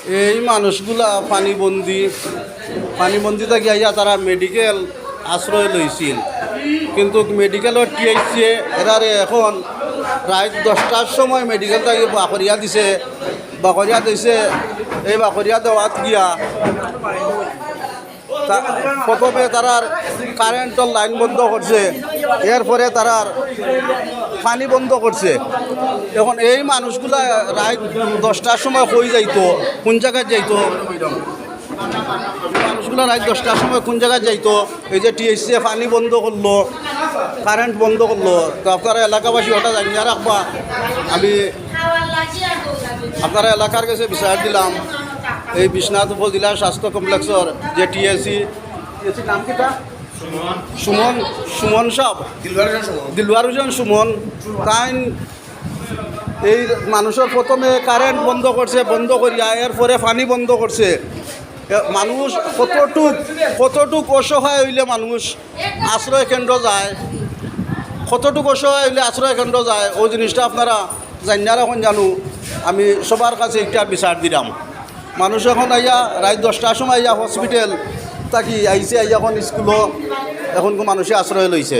এই মানুষগুলা পানিবন্দি থেকে আইয়া তারা মেডিকেল আশ্রয় লইছিল, কিন্তু মেডিকেলের টিএইচসি এরারে এখন রাত 10টার সময় মেডিকেল থেকে বাকরিয়া দিছে। এই বাকরিয়া দেওয়াত গিয়া প্রথমে তারার কারেন্টের লাইন বন্ধ করছে, এরপরে তারার পানি বন্ধ করছে। এখন এই মানুষগুলা রাত 10টার সময় কই যাইতো, কোন জায়গায় যাইতো, মানুষগুলো রাত 10টার সময় কোন জায়গায় যাইতো? এই যে টিএসসি পানি বন্ধ করলো, কারেন্ট বন্ধ করলো, তো আপনারা এলাকাবাসী ওটা জানিয়ে রাখবা। আমি আপনারা এলাকার কাছে বিচার দিলাম, এই বিশ্বনাথ উপজেলা স্বাস্থ্য কমপ্লেক্সর যে টিএসসি নাম কিটা সুমন সাহেব, দিলওয়ার হোসেন সুমন, তাই এই মানুষের প্রথমে কারেন্ট বন্ধ করছে, বন্ধ করিয়া এরপরে পানি বন্ধ করছে। মানুষ কতটুক অসহায় হইলে মানুষ আশ্রয় কেন্দ্র যায়, কতটুক অসহায় হইলে আশ্রয় কেন্দ্র যায়, ওই জিনিসটা আপনারা জানিয়ে এখন জানো। আমি সবার কাছে একটা বিচার দিলাম। মানুষ এখন আইয়া রাত 10টার সময় আইয়া হসপিটাল থাকি আইছে, আইয়া এখন স্কুলও এখন মানুষে আশ্রয় লইছে।